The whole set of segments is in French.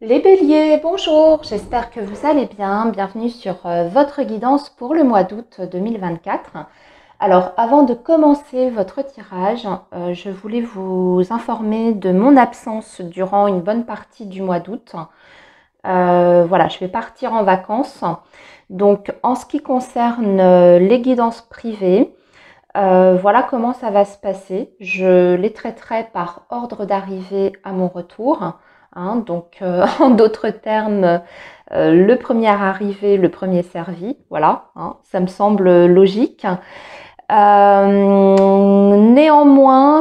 Les béliers, bonjour, j'espère que vous allez bien. Bienvenue sur votre guidance pour le mois d'août 2024. Alors, avant de commencer votre tirage, je voulais vous informer de mon absence durant une bonne partie du mois d'août. Voilà, je vais partir en vacances. Donc, en ce qui concerne les guidances privées, voilà comment ça va se passer. Je les traiterai par ordre d'arrivée à mon retour. Hein, donc, en d'autres termes, le premier arrivé, le premier servi. Voilà, hein, ça me semble logique. Néanmoins,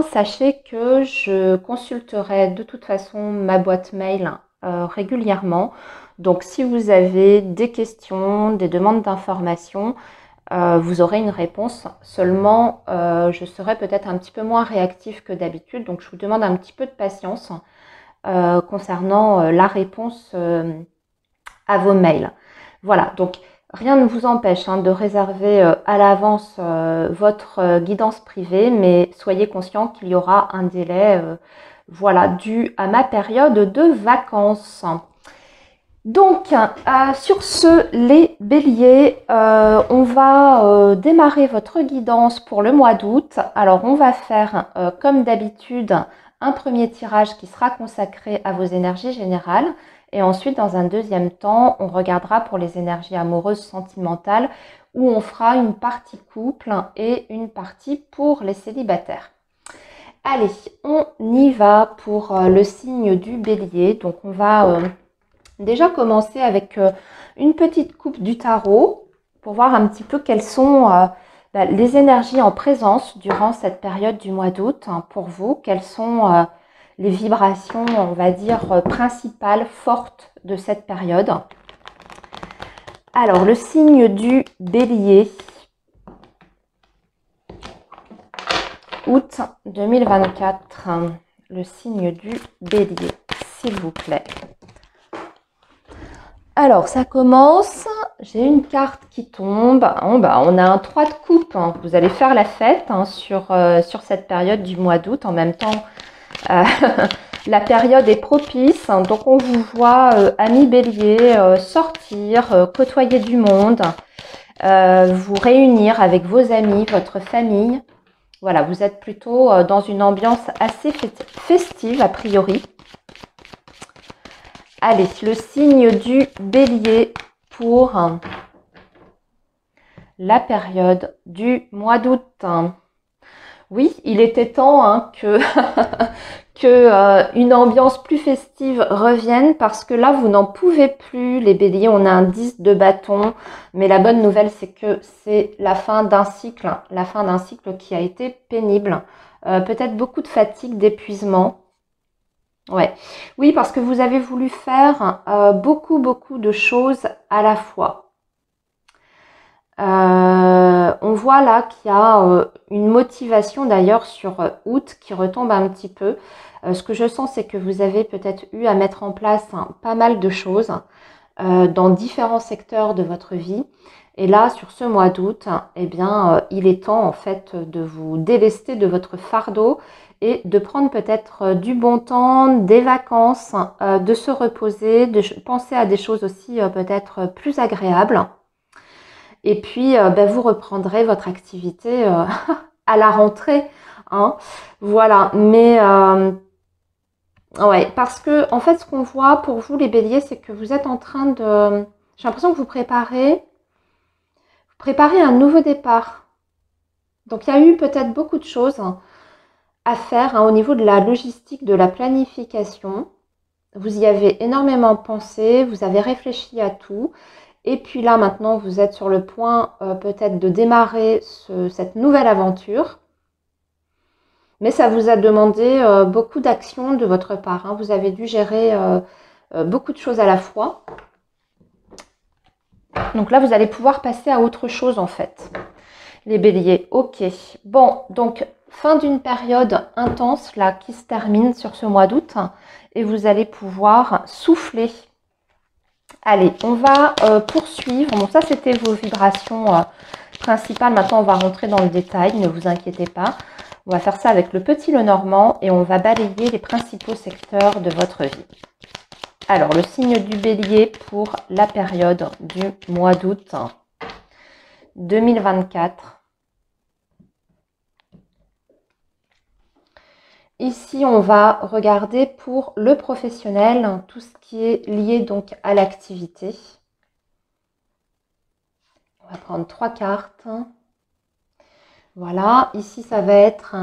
sachez que je consulterai de toute façon ma boîte mail régulièrement. Donc, si vous avez des questions, des demandes d'informations, vous aurez une réponse. Seulement, je serai peut-être un petit peu moins réactive que d'habitude. Donc, je vous demande un petit peu de patience concernant la réponse à vos mails. Voilà, donc rien ne vous empêche de réserver à l'avance votre guidance privée, mais soyez conscient qu'il y aura un délai voilà, dû à ma période de vacances. Donc, sur ce, les béliers, on va démarrer votre guidance pour le mois d'août. Alors, on va faire, comme d'habitude, un premier tirage qui sera consacré à vos énergies générales. Et ensuite, dans un deuxième temps, on regardera pour les énergies amoureuses, sentimentales, où on fera une partie couple et une partie pour les célibataires. Allez, on y va pour le signe du bélier. Donc, on va déjà commencer avec une petite coupe du tarot pour voir un petit peu quelles sont les énergies en présence durant cette période du mois d'août pour vous. Quelles sont les vibrations, on va dire, principales, fortes de cette période. Alors, le signe du bélier, août 2024. Le signe du bélier, s'il vous plaît. Alors, ça commence. J'ai une carte qui tombe. On a un 3 de coupe. Vous allez faire la fête sur cette période du mois d'août. En même temps, la période est propice. Donc, on vous voit, amis béliers, sortir, côtoyer du monde, vous réunir avec vos amis, votre famille. Voilà, vous êtes plutôt dans une ambiance assez festive, a priori. Allez, le signe du bélier pour la période du mois d'août. Oui, il était temps que, une ambiance plus festive revienne parce que là, vous n'en pouvez plus, les béliers. On a un 10 de bâton, mais la bonne nouvelle, c'est que c'est la fin d'un cycle qui a été pénible. Peut-être beaucoup de fatigue, d'épuisement. Ouais. Oui, parce que vous avez voulu faire beaucoup de choses à la fois. On voit là qu'il y a une motivation d'ailleurs sur août qui retombe un petit peu. Ce que je sens, c'est que vous avez peut-être eu à mettre en place pas mal de choses dans différents secteurs de votre vie. Et là, sur ce mois d'août, eh bien, il est temps en fait de vous délester de votre fardeau et de prendre peut-être du bon temps, des vacances, de se reposer, de penser à des choses aussi peut-être plus agréables. Et puis, vous reprendrez votre activité à la rentrée. Voilà, mais ouais, parce que en fait, ce qu'on voit pour vous, les béliers, c'est que vous êtes en train de... J'ai l'impression que vous préparez un nouveau départ. Donc, il y a eu peut-être beaucoup de choses à faire au niveau de la logistique, de la planification. Vous y avez énormément pensé, vous avez réfléchi à tout. Et puis là, maintenant, vous êtes sur le point peut-être de démarrer cette nouvelle aventure. Mais ça vous a demandé beaucoup d'action de votre part. Vous avez dû gérer beaucoup de choses à la fois. Donc là, vous allez pouvoir passer à autre chose en fait. Les béliers, ok. Bon, donc fin d'une période intense là qui se termine sur ce mois d'août et vous allez pouvoir souffler. Allez, on va poursuivre. Bon, ça c'était vos vibrations principales. Maintenant, on va rentrer dans le détail, ne vous inquiétez pas. On va faire ça avec le petit Lenormand et on va balayer les principaux secteurs de votre vie. Alors, le signe du bélier pour la période du mois d'août 2024. Ici, on va regarder pour le professionnel, tout ce qui est lié donc à l'activité. On va prendre 3 cartes. Voilà, ici, ça va être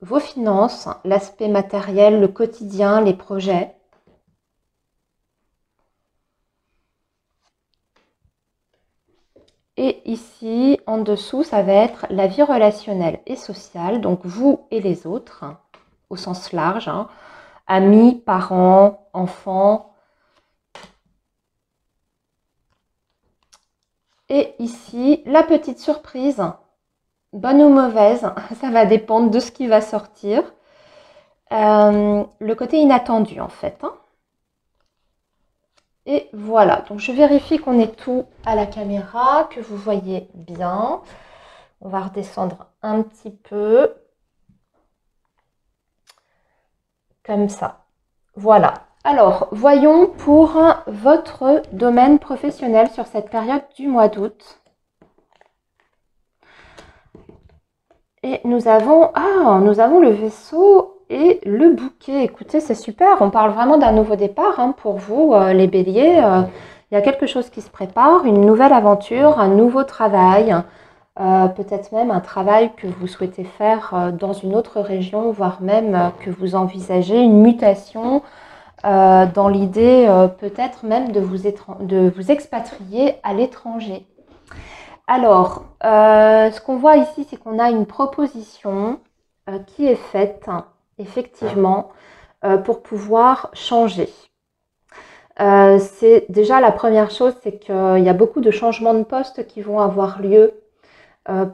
vos finances, l'aspect matériel, le quotidien, les projets. Et ici, en dessous, ça va être la vie relationnelle et sociale, donc vous et les autres, au sens large, hein, amis, parents, enfants. Et ici, la petite surprise, bonne ou mauvaise, ça va dépendre de ce qui va sortir. Le côté inattendu, en fait. Hein. Et voilà, donc je vérifie qu'on est tout à la caméra, que vous voyez bien. On va redescendre un petit peu. Comme ça. Voilà. Alors, voyons pour votre domaine professionnel sur cette période du mois d'août. Et nous avons le vaisseau et le bouquet. Écoutez, c'est super. On parle vraiment d'un nouveau départ hein, pour vous, les béliers. Il y a quelque chose qui se prépare, une nouvelle aventure, un nouveau travail. Peut-être même un travail que vous souhaitez faire dans une autre région, voire même que vous envisagez une mutation dans l'idée peut-être même de vous expatrier à l'étranger. Alors, ce qu'on voit ici, c'est qu'on a une proposition qui est faite, effectivement, pour pouvoir changer. C'est déjà la première chose, c'est qu'il y a beaucoup de changements de poste qui vont avoir lieu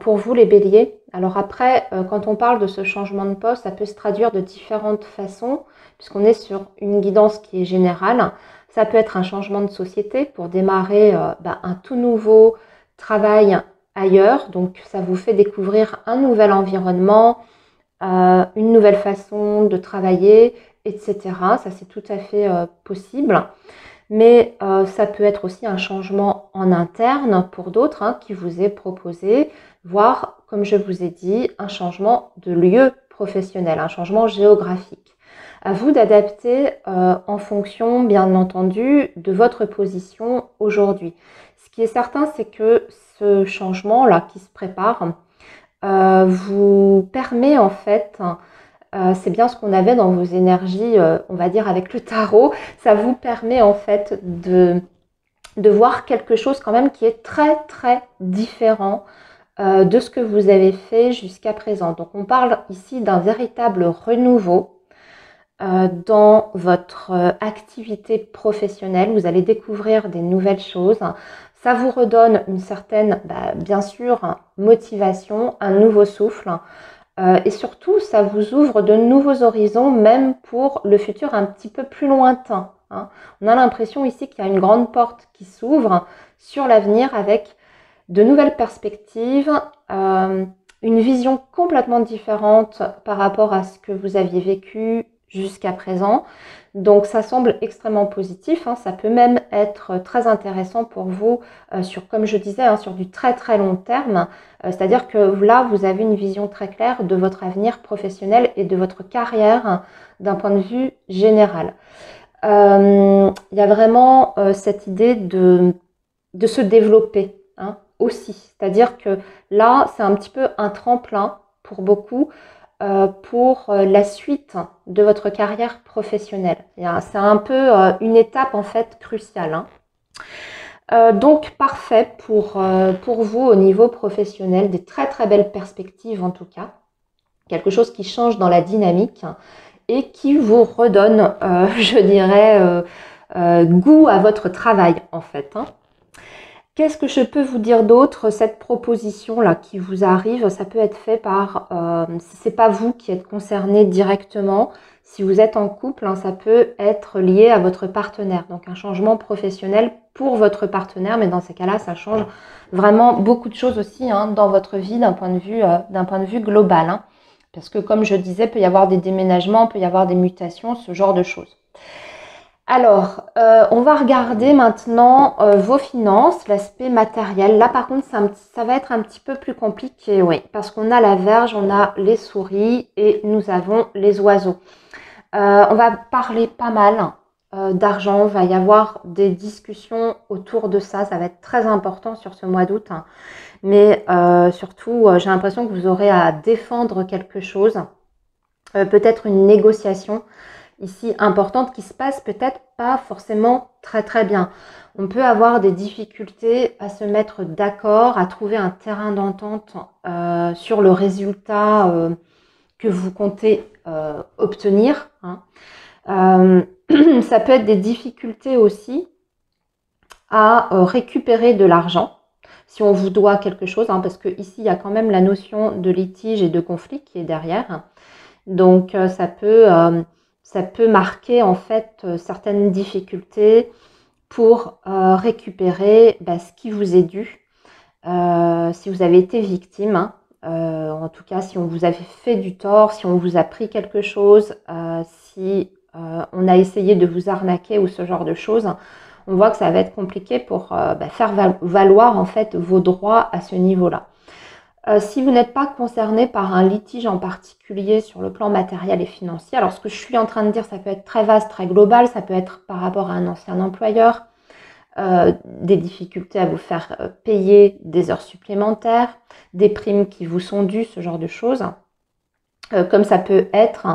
pour vous les béliers. Alors après, quand on parle de ce changement de poste, ça peut se traduire de différentes façons, puisqu'on est sur une guidance qui est générale. Ça peut être un changement de société pour démarrer un tout nouveau travail ailleurs. Donc ça vous fait découvrir un nouvel environnement, une nouvelle façon de travailler, etc. Ça c'est tout à fait possible. Mais ça peut être aussi un changement en interne pour d'autres hein, qui vous est proposé, voire, comme je vous ai dit, un changement de lieu professionnel, un changement géographique. À vous d'adapter en fonction, bien entendu, de votre position aujourd'hui. Ce qui est certain, c'est que ce changement-là qui se prépare vous permet en fait... c'est bien ce qu'on avait dans vos énergies, on va dire avec le tarot. Ça vous permet en fait de voir quelque chose quand même qui est très très différent de ce que vous avez fait jusqu'à présent. Donc on parle ici d'un véritable renouveau dans votre activité professionnelle. Vous allez découvrir des nouvelles choses. Ça vous redonne une certaine, bien sûr, motivation, un nouveau souffle. Et surtout, ça vous ouvre de nouveaux horizons, même pour le futur un petit peu plus lointain. Hein. On a l'impression ici qu'il y a une grande porte qui s'ouvre sur l'avenir avec de nouvelles perspectives, une vision complètement différente par rapport à ce que vous aviez vécu jusqu'à présent. Donc ça semble extrêmement positif, hein. Ça peut même être très intéressant pour vous sur, comme je disais, hein, sur du très très long terme. C'est-à-dire que là, vous avez une vision très claire de votre avenir professionnel et de votre carrière d'un point de vue général. Il y a vraiment cette idée de se développer hein, aussi. C'est-à-dire que là, c'est un petit peu un tremplin pour beaucoup pour la suite de votre carrière professionnelle. C'est un peu une étape en fait cruciale. Hein. Donc parfait pour vous au niveau professionnel, des très très belles perspectives en tout cas. Quelque chose qui change dans la dynamique et qui vous redonne, je dirais, goût à votre travail en fait. Hein. Qu'est-ce que je peux vous dire d'autre? Cette proposition-là qui vous arrive, ça peut être fait par, si ce n'est pas vous qui êtes concerné directement, si vous êtes en couple, hein, ça peut être lié à votre partenaire. Donc un changement professionnel pour votre partenaire, mais dans ces cas-là, ça change vraiment beaucoup de choses aussi hein, dans votre vie d'un point de vue global. Hein. Parce que comme je disais, il peut y avoir des déménagements, il peut y avoir des mutations, ce genre de choses. Alors, on va regarder maintenant vos finances, l'aspect matériel. Là, par contre, ça va être un petit peu plus compliqué, oui, parce qu'on a la Vierge, on a les souris et nous avons les oiseaux. On va parler pas mal d'argent, il va y avoir des discussions autour de ça, ça va être très important sur ce mois d'août, hein. Mais surtout, j'ai l'impression que vous aurez à défendre quelque chose, peut-être une négociation ici importante qui se passe peut-être pas forcément très très bien. On peut avoir des difficultés à se mettre d'accord, à trouver un terrain d'entente sur le résultat que vous comptez obtenir, hein. Ça peut être des difficultés aussi à récupérer de l'argent si on vous doit quelque chose, hein, parce que ici il y a quand même la notion de litige et de conflit qui est derrière. Donc ça peut marquer en fait certaines difficultés pour récupérer ce qui vous est dû. Si vous avez été victime, hein, en tout cas si on vous avait fait du tort, si on vous a pris quelque chose, si on a essayé de vous arnaquer ou ce genre de choses, on voit que ça va être compliqué pour faire valoir en fait vos droits à ce niveau-là. Si vous n'êtes pas concerné par un litige en particulier sur le plan matériel et financier, alors ce que je suis en train de dire, ça peut être très vaste, très global, ça peut être par rapport à un ancien employeur, des difficultés à vous faire payer des heures supplémentaires, des primes qui vous sont dues, ce genre de choses. Comme ça peut être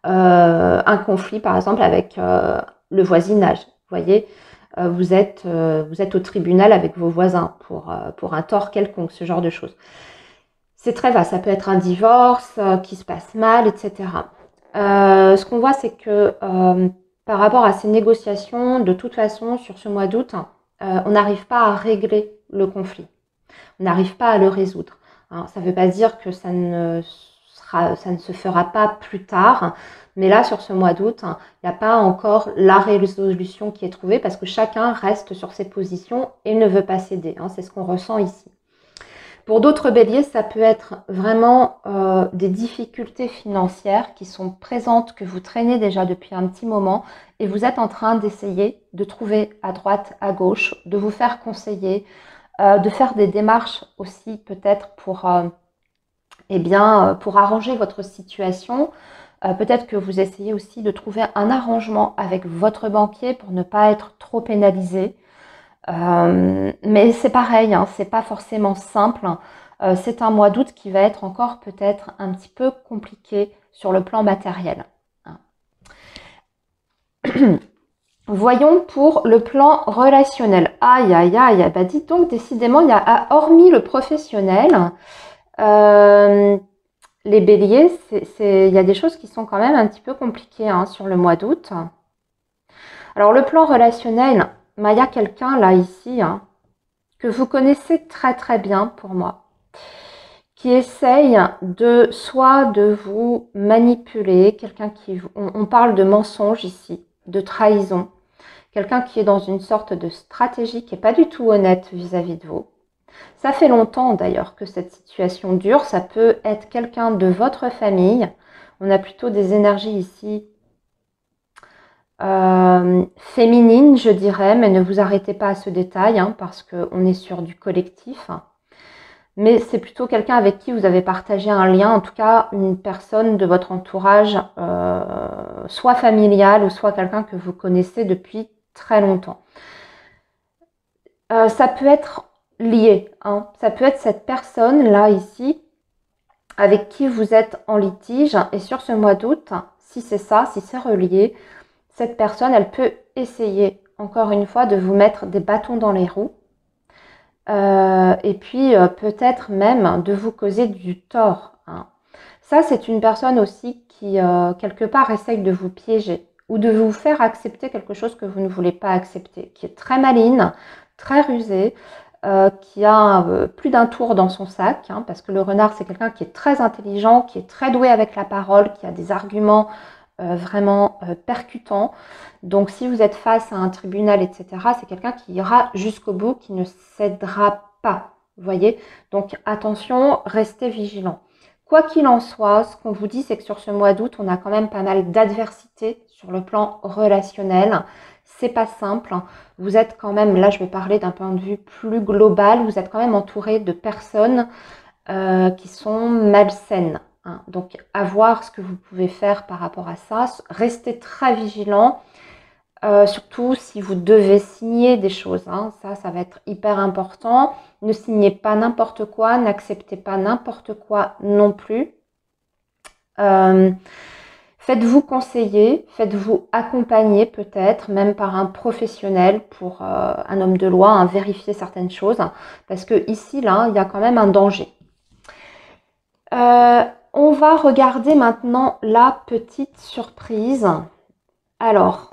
un conflit par exemple avec le voisinage. Vous voyez, vous êtes au tribunal avec vos voisins pour un tort quelconque, ce genre de choses. C'est très vaste, ça peut être un divorce qui se passe mal, etc. Ce qu'on voit, c'est que par rapport à ces négociations, de toute façon, sur ce mois d'août, on n'arrive pas à régler le conflit. On n'arrive pas à le résoudre. Alors, ça ne veut pas dire que ça ne se fera pas plus tard, mais là, sur ce mois d'août, il n'y a pas encore la résolution qui est trouvée parce que chacun reste sur ses positions et ne veut pas céder. C'est ce qu'on ressent ici. Pour d'autres béliers, ça peut être vraiment des difficultés financières qui sont présentes, que vous traînez déjà depuis un petit moment et vous êtes en train d'essayer de trouver à droite, à gauche, de vous faire conseiller, de faire des démarches aussi peut-être pour arranger votre situation. Peut-être que vous essayez aussi de trouver un arrangement avec votre banquier pour ne pas être trop pénalisé. Mais c'est pareil, hein, c'est pas forcément simple. C'est un mois d'août qui va être encore peut-être un petit peu compliqué sur le plan matériel. Voyons pour le plan relationnel. Aïe, aïe, aïe, bah dites donc, décidément, il y a, hormis le professionnel, les béliers, il y a des choses qui sont quand même un petit peu compliquées sur le mois d'août. Alors, le plan relationnel, il y a quelqu'un là, ici, que vous connaissez très très bien pour moi, qui essaye soit de vous manipuler, quelqu'un qui... On parle de mensonge ici, de trahison, quelqu'un qui est dans une sorte de stratégie qui n'est pas du tout honnête vis-à-vis de vous. Ça fait longtemps d'ailleurs que cette situation dure, ça peut être quelqu'un de votre famille. On a plutôt des énergies ici féminines, je dirais, mais ne vous arrêtez pas à ce détail, parce qu'on est sur du collectif. Mais c'est plutôt quelqu'un avec qui vous avez partagé un lien, en tout cas une personne de votre entourage, soit familial ou soit quelqu'un que vous connaissez depuis très longtemps. Ça peut être lié, ça peut être cette personne là ici avec qui vous êtes en litige, et sur ce mois d'août, si c'est ça, si c'est relié, cette personne, elle peut essayer encore une fois de vous mettre des bâtons dans les roues. Et puis peut-être même de vous causer du tort. Ça, c'est une personne aussi qui, quelque part, essaye de vous piéger ou de vous faire accepter quelque chose que vous ne voulez pas accepter, qui est très maligne, très rusée, qui a plus d'un tour dans son sac, parce que le renard, c'est quelqu'un qui est très intelligent, qui est très doué avec la parole, qui a des arguments vraiment percutants. Donc, si vous êtes face à un tribunal, etc., c'est quelqu'un qui ira jusqu'au bout, qui ne cédera pas. Vous voyez? Donc, attention, restez vigilants. Quoi qu'il en soit, ce qu'on vous dit, c'est que sur ce mois d'août, on a quand même pas mal d'adversités sur le plan relationnel c'est pas simple. Vous êtes quand même, là je vais parler d'un point de vue plus global, vous êtes quand même entouré de personnes qui sont malsaines. Hein. Donc à voir ce que vous pouvez faire par rapport à ça. Restez très vigilant. Surtout si vous devez signer des choses, hein. Ça va être hyper important. Ne signez pas n'importe quoi, n'acceptez pas n'importe quoi non plus. Faites-vous conseiller, faites-vous accompagner peut-être, même par un professionnel pour un homme de loi, hein, vérifier certaines choses. Parce que ici, là, il y a quand même un danger. On va regarder maintenant la petite surprise. Alors,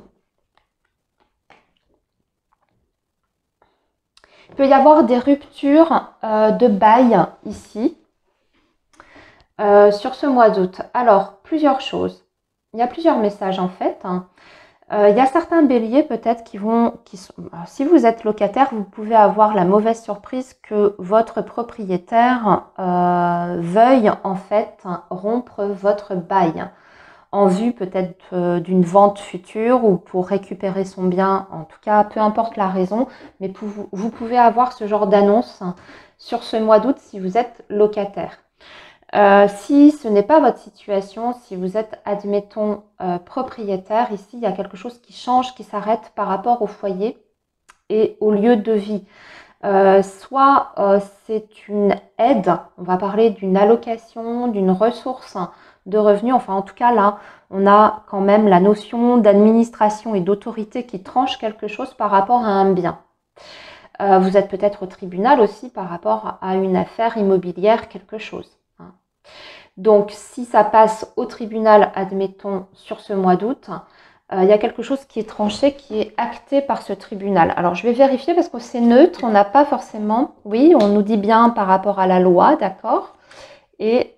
il peut y avoir des ruptures de bail ici sur ce mois d'août. Alors, plusieurs choses. Il y a plusieurs messages en fait. Il y a certains béliers peut-être si vous êtes locataire, vous pouvez avoir la mauvaise surprise que votre propriétaire veuille en fait rompre votre bail en vue peut-être d'une vente future ou pour récupérer son bien, en tout cas, peu importe la raison, mais vous pouvez avoir ce genre d'annonce sur ce mois d'août si vous êtes locataire. Si ce n'est pas votre situation, si vous êtes, admettons, propriétaire, ici, il y a quelque chose qui change, qui s'arrête par rapport au foyer et au lieu de vie. Soit c'est une aide, on va parler d'une allocation, d'une ressource de revenus, enfin en tout cas là, on a quand même la notion d'administration et d'autorité qui tranche quelque chose par rapport à un bien. Vous êtes peut-être au tribunal aussi par rapport à une affaire immobilière, quelque chose. Hein. Donc si ça passe au tribunal, admettons, sur ce mois d'août, il y a quelque chose qui est tranché, qui est acté par ce tribunal. Alors, je vais vérifier parce que c'est neutre, on n'a pas forcément... Oui, on nous dit bien par rapport à la loi, d'accord. Et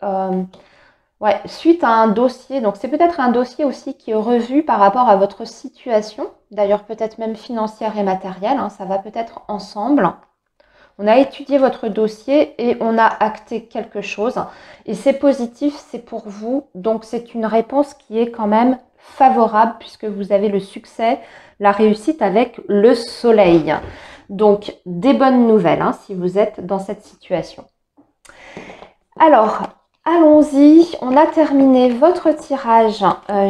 ouais, suite à un dossier, donc c'est peut-être un dossier aussi qui est revu par rapport à votre situation, d'ailleurs peut-être même financière et matérielle, hein, ça va peut-être ensemble. On a étudié votre dossier et on a acté quelque chose. Et c'est positif, c'est pour vous. Donc, c'est une réponse qui est quand même favorable puisque vous avez le succès, la réussite avec le soleil. Donc, des bonnes nouvelles hein, si vous êtes dans cette situation. Alors, allons-y. On a terminé votre tirage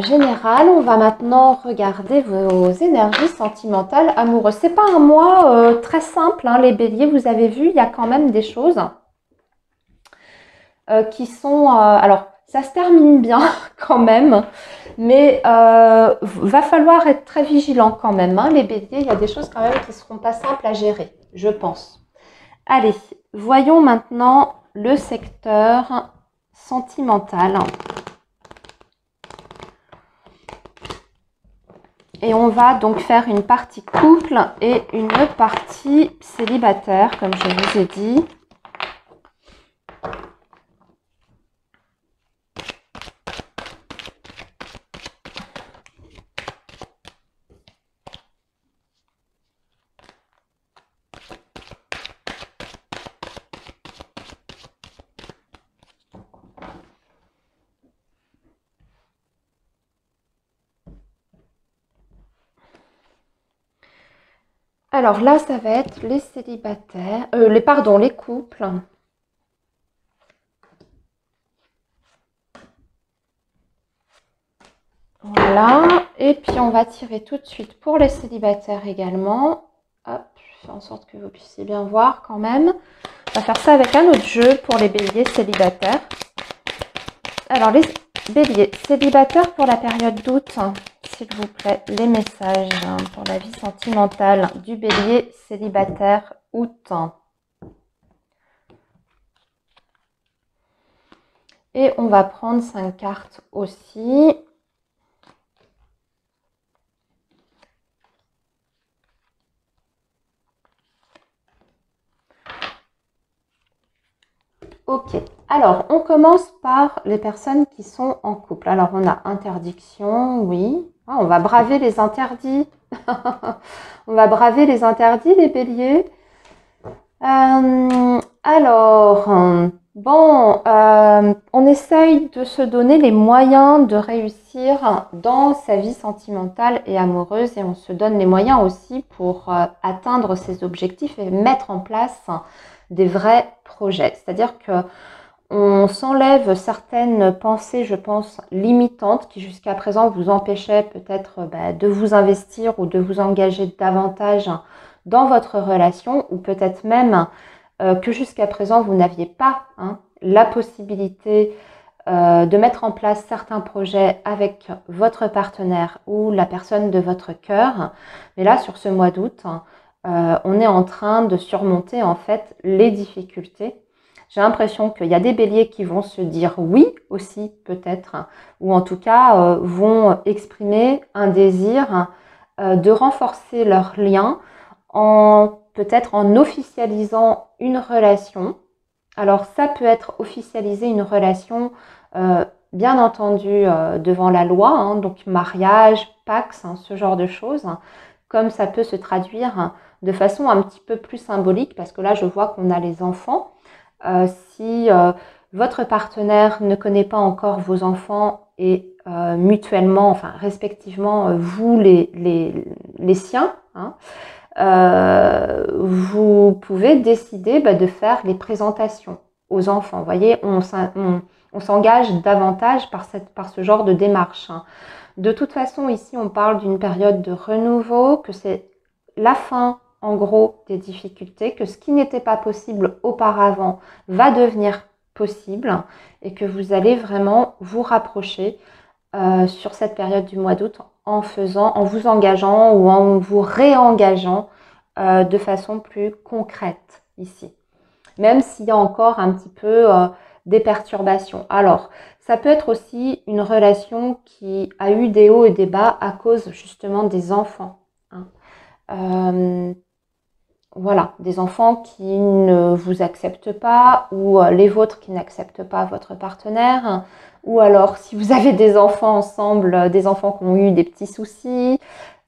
général. On va maintenant regarder vos énergies sentimentales amoureuses. C'est pas un mois très simple, hein, les béliers. Vous avez vu, il y a quand même des choses qui sont... alors, ça se termine bien quand même, mais va falloir être très vigilant quand même. Hein, les béliers, il y a des choses quand même qui ne seront pas simples à gérer, je pense. Allez, voyons maintenant le secteur sentimental. Et on va donc faire une partie couple et une partie célibataire, comme je vous ai dit. Alors là, ça va être les célibataires, les couples. Voilà. Et puis, on va tirer tout de suite pour les célibataires également. Hop, je fais en sorte que vous puissiez bien voir quand même. On va faire ça avec un autre jeu pour les béliers célibataires. Alors, les béliers célibataires pour la période d'août, s'il vous plaît, les messages pour la vie sentimentale du bélier célibataire août. Et on va prendre 5 cartes aussi. Ok, alors on commence par les personnes qui sont en couple. Alors on a interdiction, oui. Ah, on va braver les interdits. On va braver les interdits, les béliers. Alors, Bon, on essaye de se donner les moyens de réussir dans sa vie sentimentale et amoureuse et on se donne les moyens aussi pour atteindre ses objectifs et mettre en place des vrais projets. C'est-à-dire que on s'enlève certaines pensées, je pense, limitantes qui jusqu'à présent vous empêchaient peut-être de vous investir ou de vous engager davantage dans votre relation ou peut-être même que jusqu'à présent vous n'aviez pas la possibilité de mettre en place certains projets avec votre partenaire ou la personne de votre cœur. Mais là, sur ce mois d'août, on est en train de surmonter en fait les difficultés. J'ai l'impression qu'il y a des béliers qui vont se dire oui aussi peut-être, ou en tout cas vont exprimer un désir de renforcer leur lien peut-être en officialisant une relation. Alors ça peut être officialiser une relation bien entendu devant la loi, donc mariage, pax, ce genre de choses, comme ça peut se traduire de façon un petit peu plus symbolique parce que là je vois qu'on a les enfants. Si votre partenaire ne connaît pas encore vos enfants et mutuellement, enfin respectivement, vous les siens, vous pouvez décider de faire les présentations aux enfants. Vous voyez, on s'engage davantage par ce genre de démarche. De toute façon, ici, on parle d'une période de renouveau, que c'est la fin, en gros, des difficultés, que ce qui n'était pas possible auparavant va devenir possible et que vous allez vraiment vous rapprocher sur cette période du mois d'août en vous engageant ou en vous réengageant de façon plus concrète ici. Même s'il y a encore un petit peu des perturbations. Alors, ça peut être aussi une relation qui a eu des hauts et des bas à cause justement des enfants. Voilà, des enfants qui ne vous acceptent pas ou les vôtres qui n'acceptent pas votre partenaire. Ou alors, si vous avez des enfants ensemble, des enfants qui ont eu des petits soucis,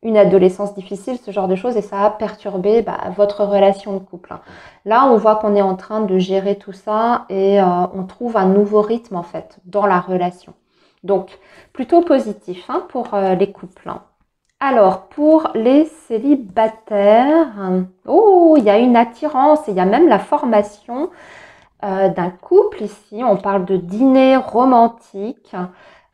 une adolescence difficile, ce genre de choses, et ça a perturbé votre relation de couple. Là, on voit qu'on est en train de gérer tout ça et on trouve un nouveau rythme en fait dans la relation. Donc, plutôt positif pour les couples. Alors, pour les célibataires, il y a une attirance et il y a même la formation d'un couple ici. On parle de dîner romantique,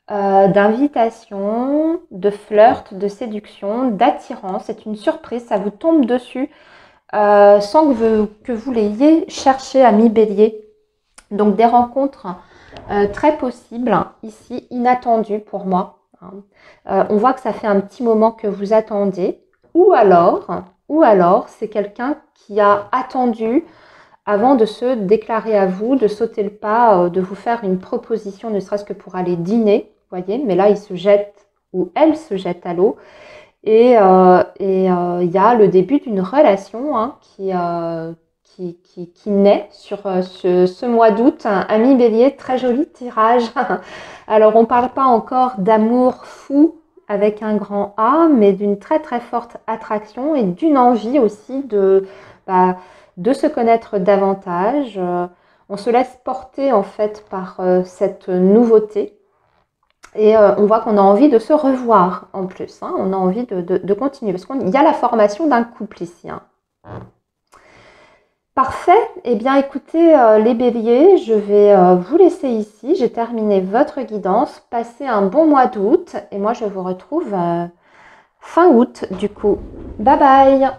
d'invitation, de flirt, de séduction, d'attirance. C'est une surprise, ça vous tombe dessus sans que vous l'ayez cherché à mi-bélier. Donc des rencontres très possibles ici, inattendues pour moi. On voit que ça fait un petit moment que vous attendez. Ou alors c'est quelqu'un qui a attendu avant de se déclarer à vous, de sauter le pas, de vous faire une proposition, ne serait-ce que pour aller dîner, voyez. Mais là, il se jette ou elle se jette à l'eau. Et il y a le début d'une relation qui naît sur ce mois d'août. Un mi-bélier, très joli tirage. Alors, on ne parle pas encore d'amour fou avec un grand A, mais d'une très très forte attraction et d'une envie aussi de se connaître davantage. On se laisse porter en fait par cette nouveauté. Et on voit qu'on a envie de se revoir en plus. On a envie de continuer parce qu'il y a la formation d'un couple ici. Parfait. Eh bien, écoutez, les béliers, je vais vous laisser ici. J'ai terminé votre guidance. Passez un bon mois d'août et moi, je vous retrouve fin août du coup. Bye bye.